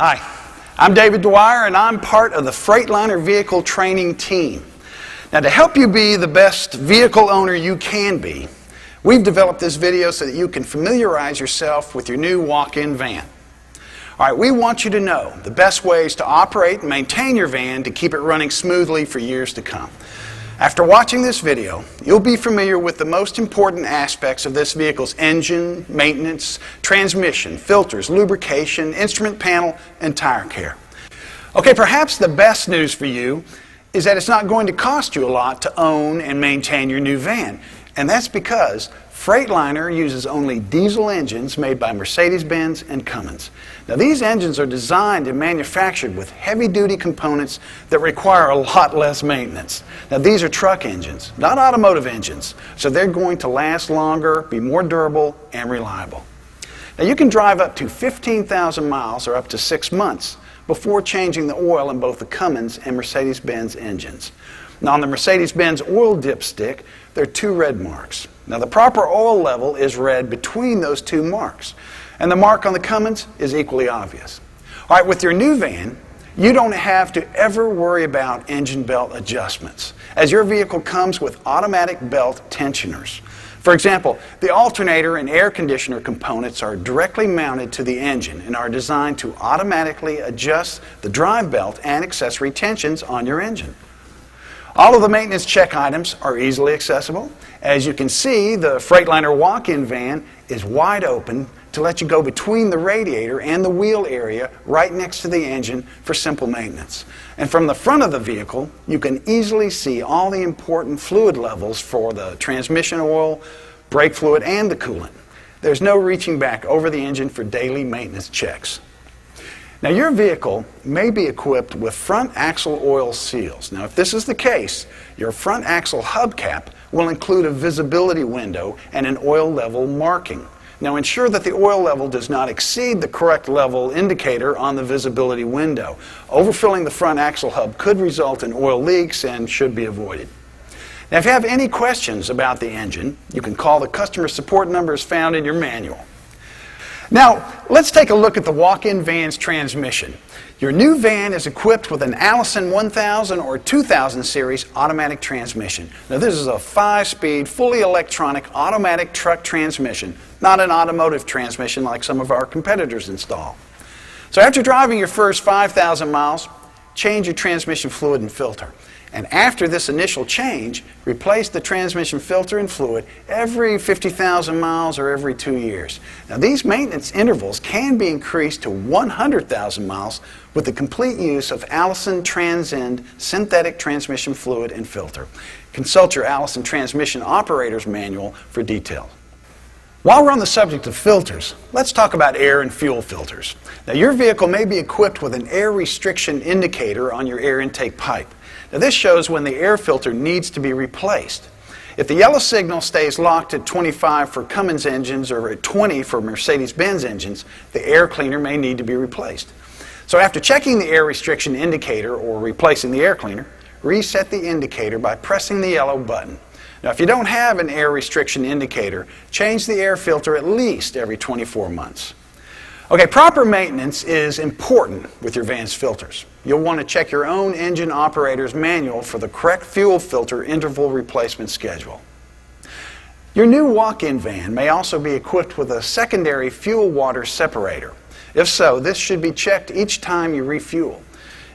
Hi, I'm David Dwyer, and I'm part of the Freightliner vehicle training team. Now, to help you be the best vehicle owner you can be, we've developed this video so that you can familiarize yourself with your new walk-in van. All right, we want you to know the best ways to operate and maintain your van to keep it running smoothly for years to come. After watching this video, you'll be familiar with the most important aspects of this vehicle's engine, maintenance, transmission, filters, lubrication, instrument panel, and tire care. Okay, perhaps the best news for you is that it's not going to cost you a lot to own and maintain your new van. And that's because Freightliner uses only diesel engines made by Mercedes-Benz and Cummins. Now, these engines are designed and manufactured with heavy-duty components that require a lot less maintenance. Now, these are truck engines, not automotive engines, so they're going to last longer, be more durable, and reliable. Now, you can drive up to 15,000 miles or up to 6 months before changing the oil in both the Cummins and Mercedes-Benz engines. Now, on the Mercedes-Benz oil dipstick, there are 2 red marks. Now, the proper oil level is red between those 2 marks, and the mark on the Cummins is equally obvious. All right, with your new van, you don't have to ever worry about engine belt adjustments, as your vehicle comes with automatic belt tensioners. For example, the alternator and air conditioner components are directly mounted to the engine and are designed to automatically adjust the drive belt and accessory tensions on your engine. All of the maintenance check items are easily accessible. As you can see, the Freightliner walk-in van is wide open to let you go between the radiator and the wheel area right next to the engine for simple maintenance. And from the front of the vehicle, you can easily see all the important fluid levels for the transmission oil, brake fluid, and the coolant. There's no reaching back over the engine for daily maintenance checks. Now, your vehicle may be equipped with front axle oil seals. Now, if this is the case, your front axle hubcap will include a visibility window and an oil level marking. Now, ensure that the oil level does not exceed the correct level indicator on the visibility window. Overfilling the front axle hub could result in oil leaks and should be avoided. Now, if you have any questions about the engine, you can call the customer support numbers found in your manual. Now, let's take a look at the walk-in van's transmission. Your new van is equipped with an Allison 1000 or 2000 series automatic transmission. Now, this is a 5-speed, fully electronic automatic truck transmission, not an automotive transmission like some of our competitors install. So after driving your first 5,000 miles, change your transmission fluid and filter. And after this initial change, replace the transmission filter and fluid every 50,000 miles or every 2 years. Now, these maintenance intervals can be increased to 100,000 miles with the complete use of Allison Transend synthetic transmission fluid and filter. Consult your Allison Transmission Operator's Manual for details. While we're on the subject of filters, let's talk about air and fuel filters. Now, your vehicle may be equipped with an air restriction indicator on your air intake pipe. Now, this shows when the air filter needs to be replaced. If the yellow signal stays locked at 25 for Cummins engines or at 20 for Mercedes-Benz engines, the air cleaner may need to be replaced. So after checking the air restriction indicator or replacing the air cleaner, reset the indicator by pressing the yellow button. Now, if you don't have an air restriction indicator, change the air filter at least every 24 months. Okay, proper maintenance is important with your van's filters. You'll want to check your own engine operator's manual for the correct fuel filter interval replacement schedule. Your new walk-in van may also be equipped with a secondary fuel-water separator. If so, this should be checked each time you refuel.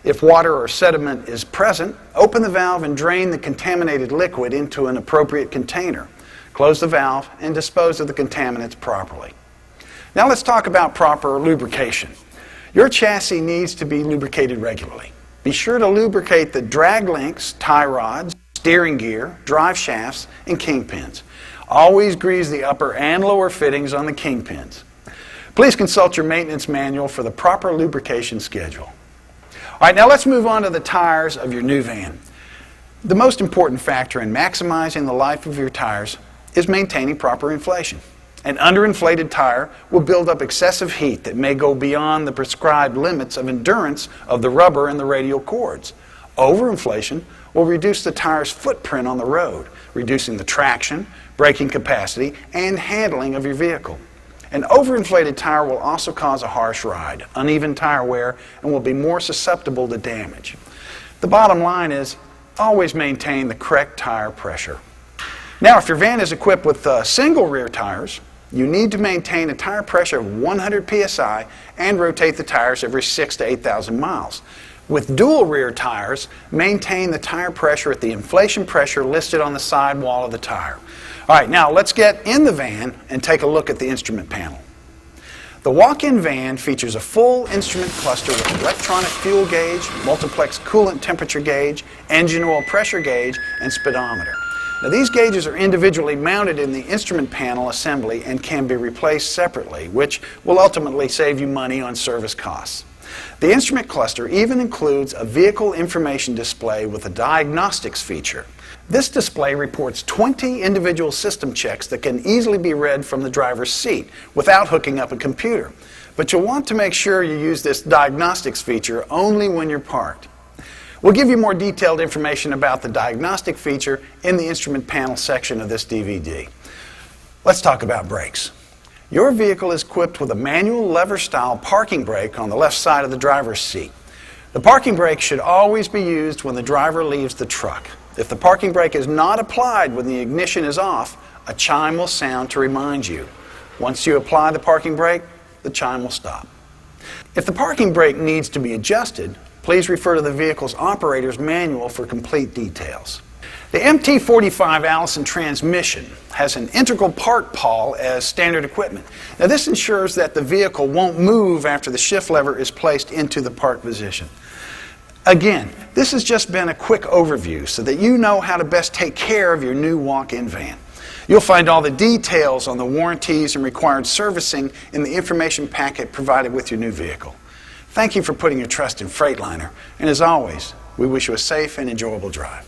If water or sediment is present, open the valve and drain the contaminated liquid into an appropriate container. Close the valve and dispose of the contaminants properly. Now let's talk about proper lubrication. Your chassis needs to be lubricated regularly. Be sure to lubricate the drag links, tie rods, steering gear, drive shafts, and kingpins. Always grease the upper and lower fittings on the kingpins. Please consult your maintenance manual for the proper lubrication schedule. All right, now let's move on to the tires of your new van. The most important factor in maximizing the life of your tires is maintaining proper inflation. An underinflated tire will build up excessive heat that may go beyond the prescribed limits of endurance of the rubber and the radial cords. Overinflation will reduce the tire's footprint on the road, reducing the traction, braking capacity, and handling of your vehicle. An overinflated tire will also cause a harsh ride, uneven tire wear, and will be more susceptible to damage. The bottom line is always maintain the correct tire pressure. Now, if your van is equipped with single rear tires, you need to maintain a tire pressure of 100 psi and rotate the tires every 6,000 to 8,000 miles. With dual rear tires, maintain the tire pressure at the inflation pressure listed on the side wall of the tire. All right, now let's get in the van and take a look at the instrument panel. The walk-in van features a full instrument cluster with electronic fuel gauge, multiplex coolant temperature gauge, engine oil pressure gauge, and speedometer. Now, these gauges are individually mounted in the instrument panel assembly and can be replaced separately, which will ultimately save you money on service costs. The instrument cluster even includes a vehicle information display with a diagnostics feature. This display reports 20 individual system checks that can easily be read from the driver's seat without hooking up a computer. But you'll want to make sure you use this diagnostics feature only when you're parked. We'll give you more detailed information about the diagnostic feature in the instrument panel section of this DVD. Let's talk about brakes. Your vehicle is equipped with a manual lever-style parking brake on the left side of the driver's seat. The parking brake should always be used when the driver leaves the truck. If the parking brake is not applied when the ignition is off, a chime will sound to remind you. Once you apply the parking brake, the chime will stop. If the parking brake needs to be adjusted, please refer to the vehicle's operator's manual for complete details. The MT45 Allison transmission has an integral part pawl as standard equipment. Now, this ensures that the vehicle won't move after the shift lever is placed into the park position. Again, this has just been a quick overview so that you know how to best take care of your new walk-in van. You'll find all the details on the warranties and required servicing in the information packet provided with your new vehicle. Thank you for putting your trust in Freightliner, and as always, we wish you a safe and enjoyable drive.